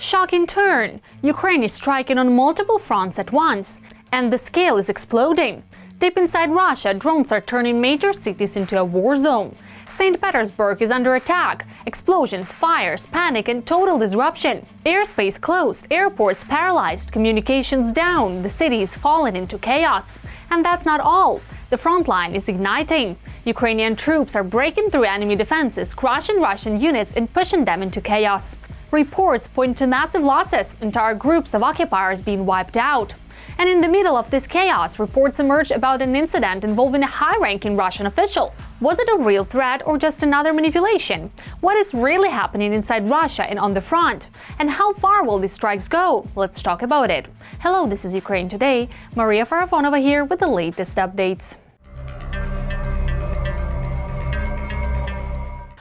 Shocking turn! Ukraine is striking on multiple fronts at once, and the scale is exploding. Deep inside Russia, drones are turning major cities into a war zone. St. Petersburg is under attack. Explosions, fires, panic and total disruption. Airspace closed, airports paralyzed, communications down, the city is falling into chaos. And that's not all. The front line is igniting. Ukrainian troops are breaking through enemy defenses, crushing Russian units and pushing them into chaos. Reports point to massive losses, entire groups of occupiers being wiped out. And in the middle of this chaos, reports emerged about an incident involving a high-ranking Russian official. Was it a real threat or just another manipulation? What is really happening inside Russia and on the front? And how far will these strikes go? Let's talk about it. Hello, this is Ukraine Today. Maria Farafonova here with the latest updates.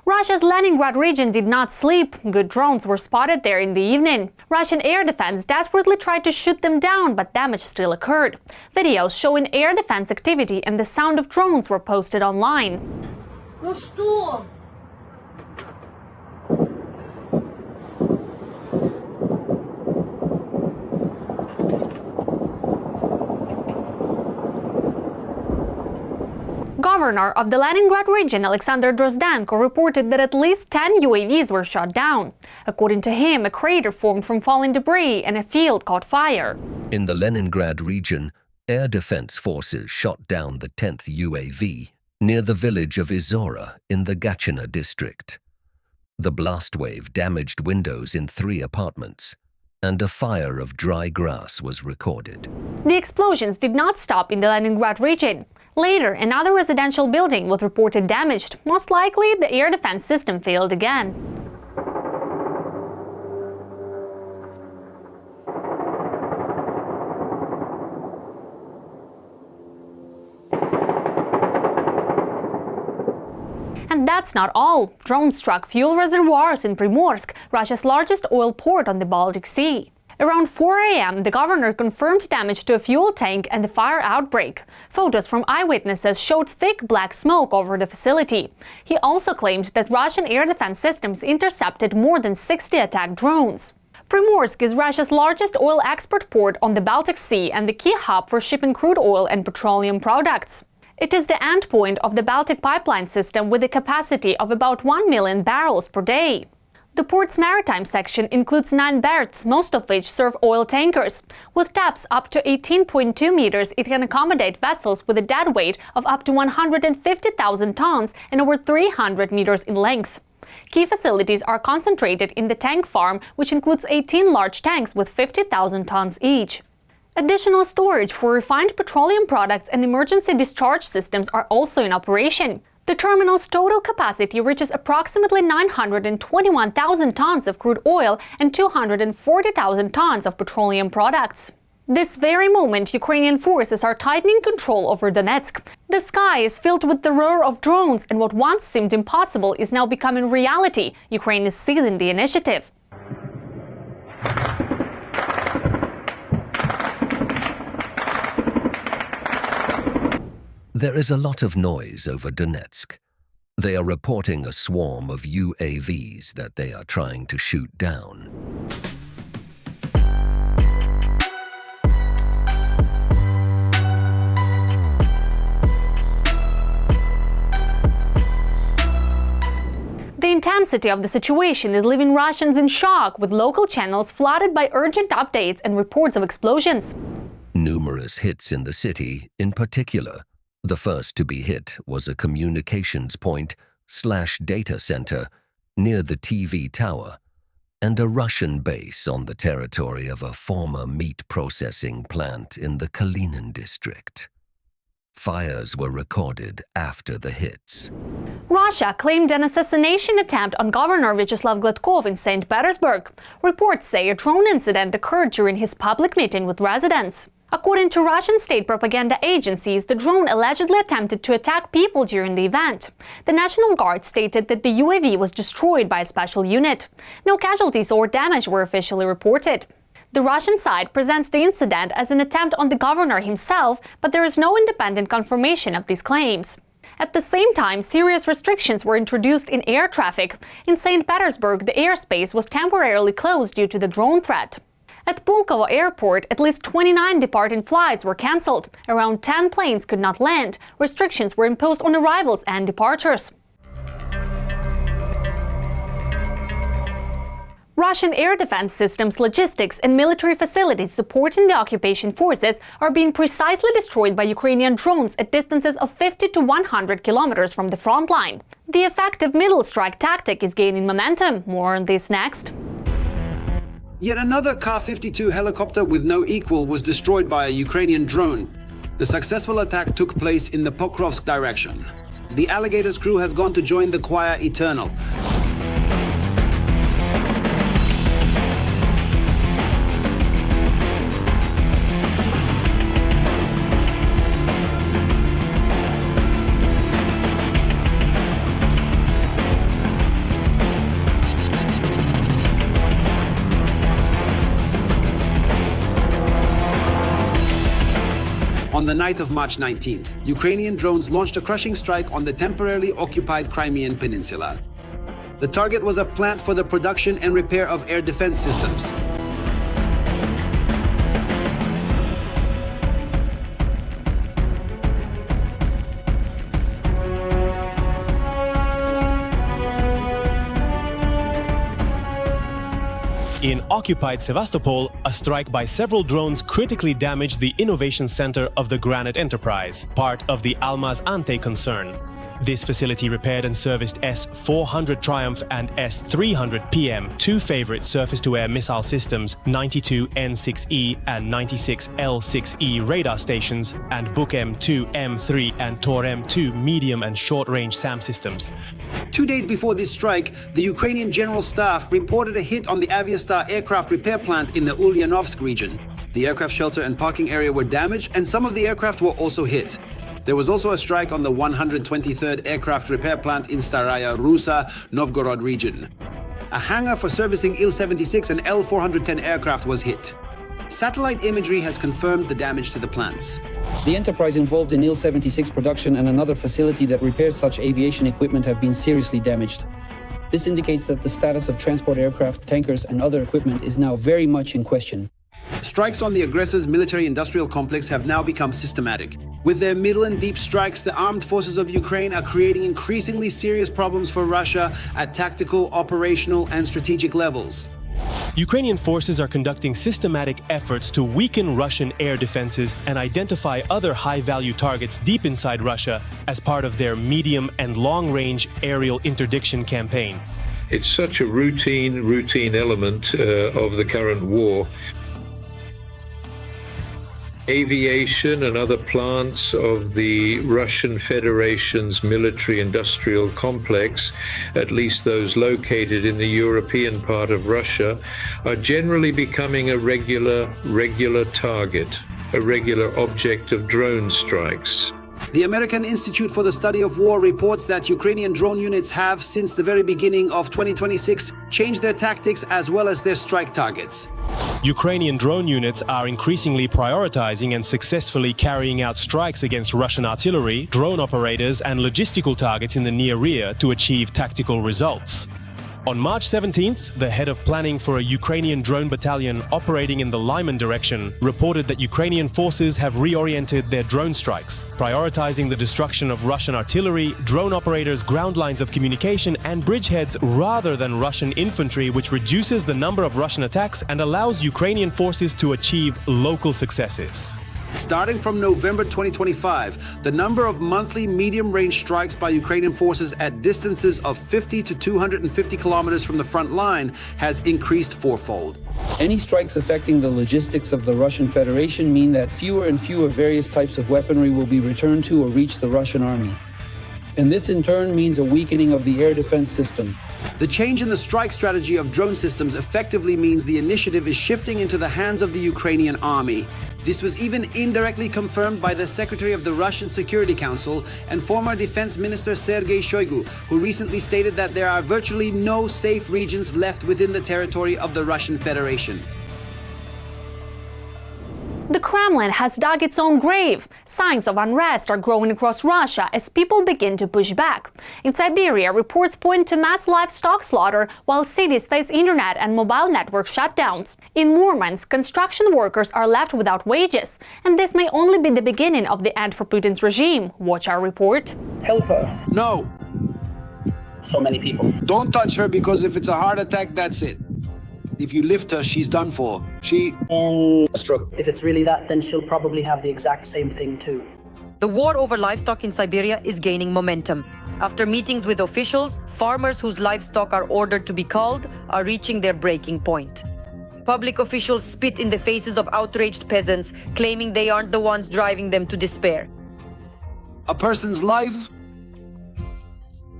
Russia's Leningrad region did not sleep. Good drones were spotted there in the evening. Russian air defense desperately tried to shoot them down, but damage still occurred. Videos showing air defense activity and the sound of drones were posted online. Ну что? Governor of the Leningrad region, Alexander Drozdenko, reported that at least 10 UAVs were shot down. According to him, a crater formed from falling debris and a field caught fire. In the Leningrad region, air defense forces shot down the 10th UAV near the village of Izora in the Gachina district. The blast wave damaged windows in 3 apartments, and a fire of dry grass was recorded. The explosions did not stop in the Leningrad region. Later, another residential building was reported damaged. Most likely, the air defense system failed again. And that's not all. Drones struck fuel reservoirs in Primorsk, Russia's largest oil port on the Baltic Sea. Around 4 a.m., the governor confirmed damage to a fuel tank and a fire outbreak. Photos from eyewitnesses showed thick black smoke over the facility. He also claimed that Russian air defense systems intercepted more than 60 attack drones. Primorsk is Russia's largest oil export port on the Baltic Sea and the key hub for shipping crude oil and petroleum products. It is the endpoint of the Baltic pipeline system with a capacity of about 1 million barrels per day. The port's maritime section includes 9 berths, most of which serve oil tankers. With depths up to 18.2 meters, it can accommodate vessels with a dead weight of up to 150,000 tons and over 300 meters in length. Key facilities are concentrated in the tank farm, which includes 18 large tanks with 50,000 tons each. Additional storage for refined petroleum products and emergency discharge systems are also in operation. The terminal's total capacity reaches approximately 921,000 tons of crude oil and 240,000 tons of petroleum products. This very moment, Ukrainian forces are tightening control over Donetsk. The sky is filled with the roar of drones, and what once seemed impossible is now becoming reality. Ukraine is seizing the initiative. There is a lot of noise over Donetsk. They are reporting a swarm of UAVs that they are trying to shoot down. The intensity of the situation is leaving Russians in shock, with local channels flooded by urgent updates and reports of explosions. Numerous hits in the city, in particular. The first to be hit was a communications point/data center near the TV tower and a Russian base on the territory of a former meat processing plant in the Kalinin district. Fires were recorded after the hits. Russia claimed an assassination attempt on Governor Vyacheslav Gladkov in St. Petersburg. Reports say a drone incident occurred during his public meeting with residents. According to Russian state propaganda agencies, the drone allegedly attempted to attack people during the event. The National Guard stated that the UAV was destroyed by a special unit. No casualties or damage were officially reported. The Russian side presents the incident as an attempt on the governor himself, but there is no independent confirmation of these claims. At the same time, serious restrictions were introduced in air traffic. In St. Petersburg, the airspace was temporarily closed due to the drone threat. At Pulkovo Airport, at least 29 departing flights were cancelled. Around 10 planes could not land. Restrictions were imposed on arrivals and departures. Russian air defense systems, logistics and military facilities supporting the occupation forces are being precisely destroyed by Ukrainian drones at distances of 50 to 100 kilometers from the front line. The effective middle strike tactic is gaining momentum. More on this next. Yet another Ka-52 helicopter with no equal was destroyed by a Ukrainian drone. The successful attack took place in the Pokrovsk direction. The Alligator's crew has gone to join the choir Eternal. On the night of March 19th, Ukrainian drones launched a crushing strike on the temporarily occupied Crimean Peninsula. The target was a plant for the production and repair of air defense systems. In occupied Sevastopol, a strike by several drones critically damaged the innovation center of the Granite Enterprise, part of the Almaz Ante concern. This facility repaired and serviced S-400 Triumph and S-300 PM, two favorite surface-to-air missile systems, 92N6E and 96L6E radar stations, and Buk M2, M3 and Tor M2 medium and short-range SAM systems. 2 days before this strike, the Ukrainian General Staff reported a hit on the Aviastar aircraft repair plant in the Ulyanovsk region. The aircraft shelter and parking area were damaged, and some of the aircraft were also hit. There was also a strike on the 123rd Aircraft Repair Plant in Staraya Russa, Novgorod region. A hangar for servicing Il-76 and L-410 aircraft was hit. Satellite imagery has confirmed the damage to the plants. The enterprise involved in Il-76 production and another facility that repairs such aviation equipment have been seriously damaged. This indicates that the status of transport aircraft, tankers and other equipment is now very much in question. Strikes on the aggressor's military-industrial complex have now become systematic. With their middle and deep strikes, the armed forces of Ukraine are creating increasingly serious problems for Russia at tactical, operational, and strategic levels. Ukrainian forces are conducting systematic efforts to weaken Russian air defenses and identify other high-value targets deep inside Russia as part of their medium and long-range aerial interdiction campaign. It's such a routine element of the current war. Aviation and other plants of the Russian Federation's military-industrial complex, at least those located in the European part of Russia, are generally becoming a regular target, a regular object of drone strikes. The American Institute for the Study of War reports that Ukrainian drone units have, since the very beginning of 2026, changed their tactics as well as their strike targets. Ukrainian drone units are increasingly prioritizing and successfully carrying out strikes against Russian artillery, drone operators, and logistical targets in the near rear to achieve tactical results. On March 17th, the head of planning for a Ukrainian drone battalion operating in the Lyman direction reported that Ukrainian forces have reoriented their drone strikes, prioritizing the destruction of Russian artillery, drone operators, ground lines of communication, and bridgeheads rather than Russian infantry, which reduces the number of Russian attacks and allows Ukrainian forces to achieve local successes. Starting from November 2025, the number of monthly medium-range strikes by Ukrainian forces at distances of 50 to 250 kilometers from the front line has increased fourfold. Any strikes affecting the logistics of the Russian Federation mean that fewer and fewer various types of weaponry will be returned to or reach the Russian army. And this in turn means a weakening of the air defense system. The change in the strike strategy of drone systems effectively means the initiative is shifting into the hands of the Ukrainian army. This was even indirectly confirmed by the Secretary of the Russian Security Council and former Defense Minister Sergei Shoigu, who recently stated that there are virtually no safe regions left within the territory of the Russian Federation. The Kremlin Kremlin has dug its own grave. Signs of unrest are growing across Russia as people begin to push back. In Siberia, reports point to mass livestock slaughter, while cities face internet and mobile network shutdowns. In Murmansk, construction workers are left without wages, and this may only be the beginning of the end for Putin's regime. Watch our report. Help her. No, So many people. don't touch her, because if it's a heart attack, that's it. If you lift her, she's done for. And stroke. If it's really that, then she'll probably have the exact same thing too. The war over livestock in Siberia is gaining momentum. After meetings with officials, farmers whose livestock are ordered to be culled are reaching their breaking point. Public officials spit in the faces of outraged peasants, claiming they aren't the ones driving them to despair. A person's life?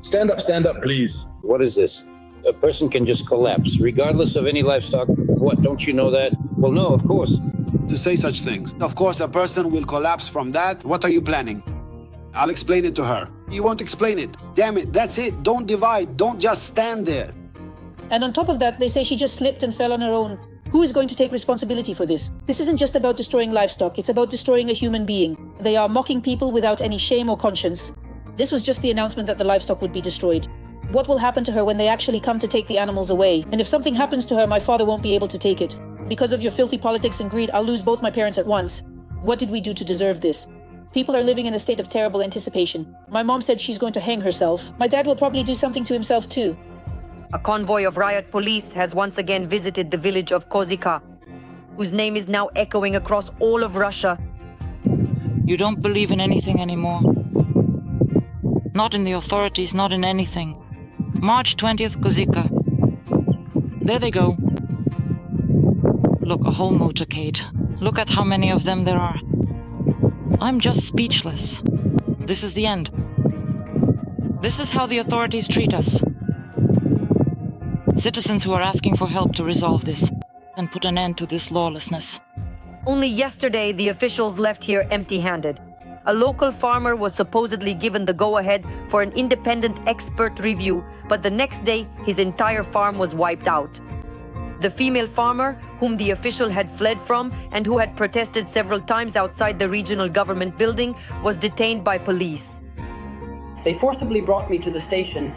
Stand up, please. What is this? A person can just collapse, regardless of any livestock. What, don't you know that? Well, no, of course. To say such things. Of course, a person will collapse from that. What are you planning? I'll explain it to her. You won't explain it. Damn it, that's it. Don't divide. Don't just stand there. And on top of that, they say she just slipped and fell on her own. Who is going to take responsibility for this? This isn't just about destroying livestock, it's about destroying a human being. They are mocking people without any shame or conscience. This was just the announcement that the livestock would be destroyed. What will happen to her when they actually come to take the animals away? And if something happens to her, my father won't be able to take it. Because of your filthy politics and greed, I'll lose both my parents at once. What did we do to deserve this? People are living in a state of terrible anticipation. My mom said she's going to hang herself. My dad will probably do something to himself too. A convoy of riot police has once again visited the village of Kozika, whose name is now echoing across all of Russia. You don't believe in anything anymore. Not in the authorities, not in anything. March 20th, Kozika. There they go. Look, a whole motorcade. Look at how many of them there are. I'm just speechless. This is the end. This is how the authorities treat us. Citizens who are asking for help to resolve this and put an end to this lawlessness. Only yesterday, the officials left here empty-handed. A local farmer was supposedly given the go-ahead for an independent expert review, but the next day, his entire farm was wiped out. The female farmer, whom the official had fled from and who had protested several times outside the regional government building, was detained by police. They forcibly brought me to the station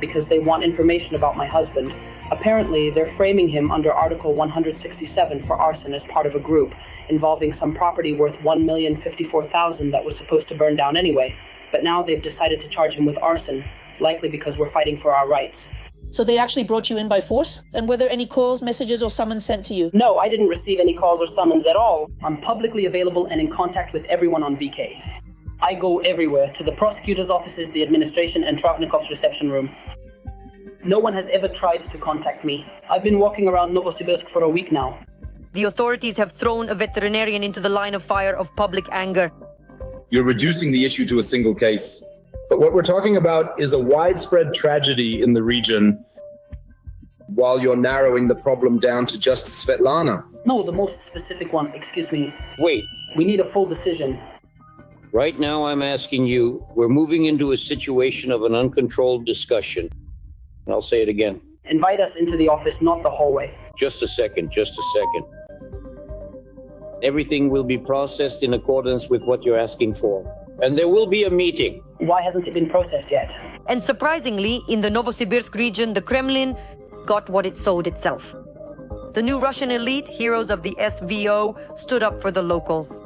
because they want information about my husband. Apparently, they're framing him under Article 167 for arson as part of a group involving some property worth $1,054,000 that was supposed to burn down anyway. But now they've decided to charge him with arson, likely because we're fighting for our rights. So they actually brought you in by force? And were there any calls, messages, or summons sent to you? No, I didn't receive any calls or summons at all. I'm publicly available and in contact with everyone on VK. I go everywhere, to the prosecutor's offices, the administration, and Travnikov's reception room. No one has ever tried to contact me. I've been walking around Novosibirsk for a week now. The authorities have thrown a veterinarian into the line of fire of public anger. You're reducing the issue to a single case. But what we're talking about is a widespread tragedy in the region, while you're narrowing the problem down to just Svetlana. No, the most specific one, excuse me. Wait, We need a full decision. right now I'm asking you, we're moving into a situation of an uncontrolled discussion. And I'll say it again. Invite us into the office, not the hallway. Just a second. Everything will be processed in accordance with what you're asking for. And there will be a meeting. Why hasn't it been processed yet? And surprisingly, in the Novosibirsk region, the Kremlin got what it sowed itself. The new Russian elite, heroes of the SVO, stood up for the locals.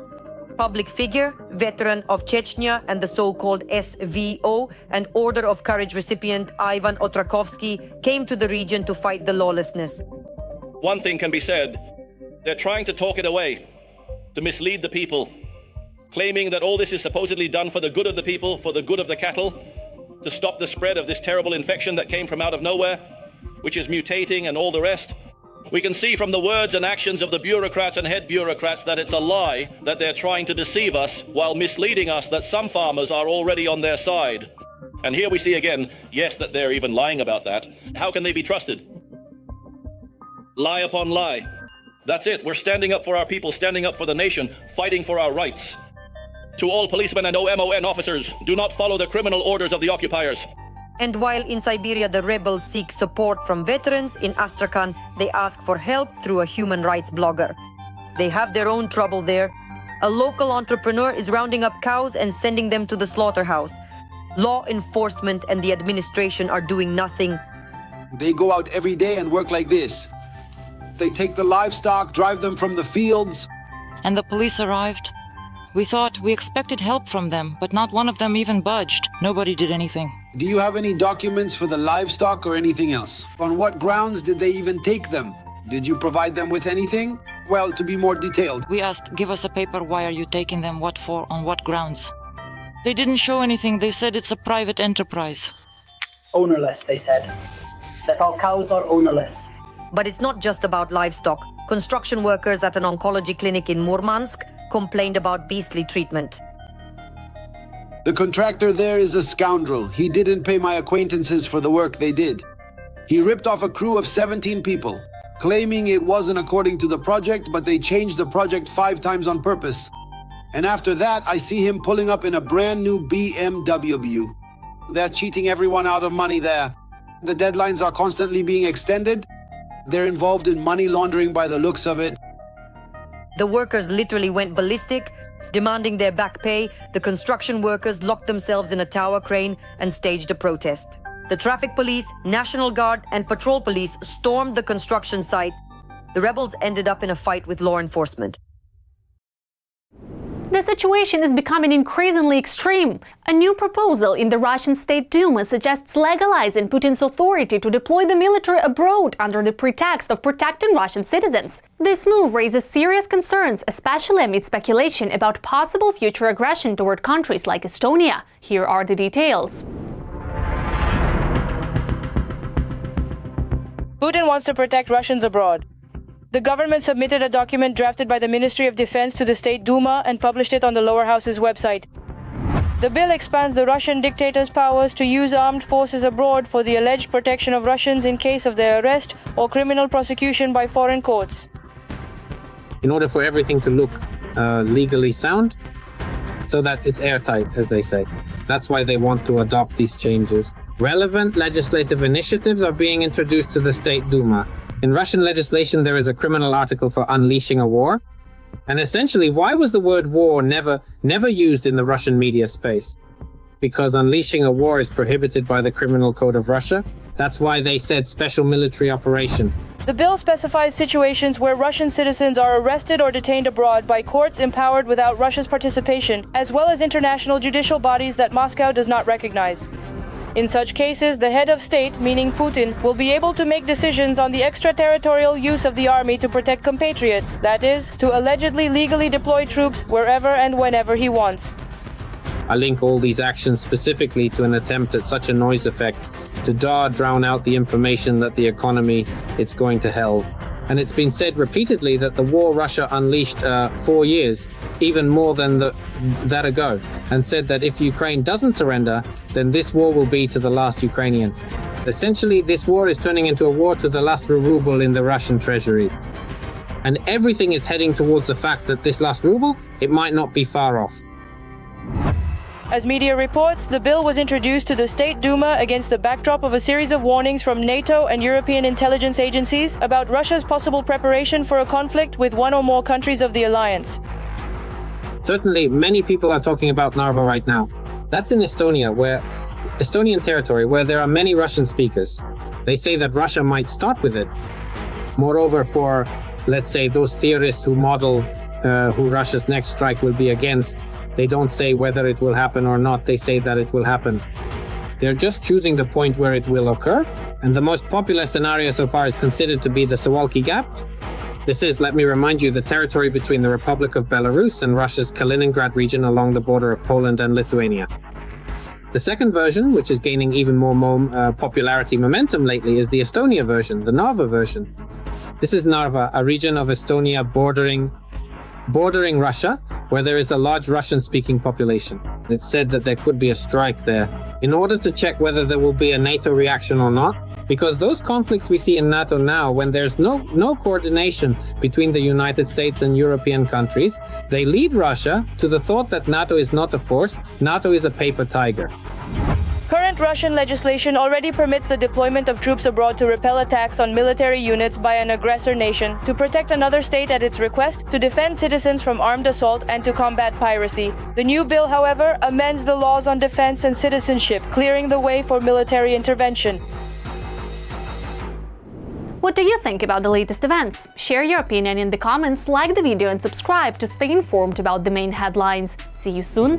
Public figure, veteran of Chechnya and the so-called SVO, and Order of Courage recipient Ivan Otrakovsky came to the region to fight the lawlessness. One thing can be said. They're trying to talk it away, to mislead the people, claiming that all this is supposedly done for the good of the people, for the good of the cattle, to stop the spread of this terrible infection that came from out of nowhere, which is mutating and all the rest. We can see from the words and actions of the bureaucrats and head bureaucrats that it's a lie, that they're trying to deceive us while misleading us that some farmers are already on their side. And here we see again, yes, that they're even lying about that. How can they be trusted? Lie upon lie. That's it. We're standing up for our people, standing up for the nation, fighting for our rights. To all policemen and OMON officers, do not follow the criminal orders of the occupiers. And while in Siberia the rebels seek support from veterans, in Astrakhan they ask for help through a human rights blogger. They have their own trouble there. A local entrepreneur is rounding up cows and sending them to the slaughterhouse. Law enforcement and the administration are doing nothing. They go out every day and work like this. They take the livestock, drive them from the fields. And the police arrived. We expected help from them, but not one of them even budged. Nobody did anything. Do you have any documents for the livestock or anything else? On what grounds did they even take them? Did you provide them with anything? Well, to be more detailed. We asked, give us a paper, why are you taking them, what for, on what grounds? They didn't show anything, they said it's a private enterprise. Ownerless, they said. That all cows are ownerless. But it's not just about livestock. Construction workers at an oncology clinic in Murmansk complained about beastly treatment. The contractor there is a scoundrel. He didn't pay my acquaintances for the work they did. He ripped off a crew of 17 people, claiming it wasn't according to the project, but they changed the project 5 times on purpose. And after that, I see him pulling up in a brand new BMW. They're cheating everyone out of money there. The deadlines are constantly being extended. They're involved in money laundering by the looks of it. The workers literally went ballistic, demanding their back pay. The construction workers locked themselves in a tower crane and staged a protest. The traffic police, National Guard, and patrol police stormed the construction site. The rebels ended up in a fight with law enforcement. The situation is becoming increasingly extreme. A new proposal in the Russian State Duma suggests legalizing Putin's authority to deploy the military abroad under the pretext of protecting Russian citizens. This move raises serious concerns, especially amid speculation about possible future aggression toward countries like Estonia. Here are the details. Putin wants to protect Russians abroad. The government submitted a document drafted by the Ministry of Defense to the State Duma and published it on the lower house's website. The bill expands the Russian dictator's powers to use armed forces abroad for the alleged protection of Russians in case of their arrest or criminal prosecution by foreign courts. In order for everything to look legally sound, so that it's airtight, as they say. That's why they want to adopt these changes. Relevant legislative initiatives are being introduced to the State Duma. In Russian legislation, there is a criminal article for unleashing a war. And essentially, why was the word war never used in the Russian media space? Because unleashing a war is prohibited by the Criminal Code of Russia. That's why they said special military operation. The bill specifies situations where Russian citizens are arrested or detained abroad by courts empowered without Russia's participation, as well as international judicial bodies that Moscow does not recognize. In such cases, the head of state, meaning Putin, will be able to make decisions on the extraterritorial use of the army to protect compatriots, that is, to allegedly legally deploy troops wherever and whenever he wants. I link all these actions specifically to an attempt at such a noise effect to drown out the information that the economy, it's going to hell. And it's been said repeatedly that the war Russia unleashed 4 years, even more than that ago, and said that if Ukraine doesn't surrender, then this war will be to the last Ukrainian. Essentially, this war is turning into a war to the last ruble in the Russian treasury. And everything is heading towards the fact that this last ruble, it might not be far off. As media reports, the bill was introduced to the State Duma against the backdrop of a series of warnings from NATO and European intelligence agencies about Russia's possible preparation for a conflict with one or more countries of the alliance. Certainly, many people are talking about Narva right now. That's in Estonia, Estonian territory, where there are many Russian speakers. They say that Russia might start with it. Moreover, for, let's say, those theorists who model who Russia's next strike will be against, they don't say whether it will happen or not, they say that it will happen. They're just choosing the point where it will occur, and the most popular scenario so far is considered to be the Suwalki Gap. This is, let me remind you, the territory between the Republic of Belarus and Russia's Kaliningrad region along the border of Poland and Lithuania. The second version, which is gaining even more popularity momentum lately, is the Estonia version, the Narva version. This is Narva, a region of Estonia bordering Russia, where there is a large Russian-speaking population. It's said that there could be a strike there in order to check whether there will be a NATO reaction or not, because those conflicts we see in NATO now, when there's no coordination between the United States and European countries, they lead Russia to the thought that NATO is not a force, NATO is a paper tiger. Current fact, Russian legislation already permits the deployment of troops abroad to repel attacks on military units by an aggressor nation, to protect another state at its request, to defend citizens from armed assault, and to combat piracy. The new bill, however, amends the laws on defense and citizenship, clearing the way for military intervention. What do you think about the latest events? Share your opinion in the comments, like the video and subscribe to stay informed about the main headlines. See you soon!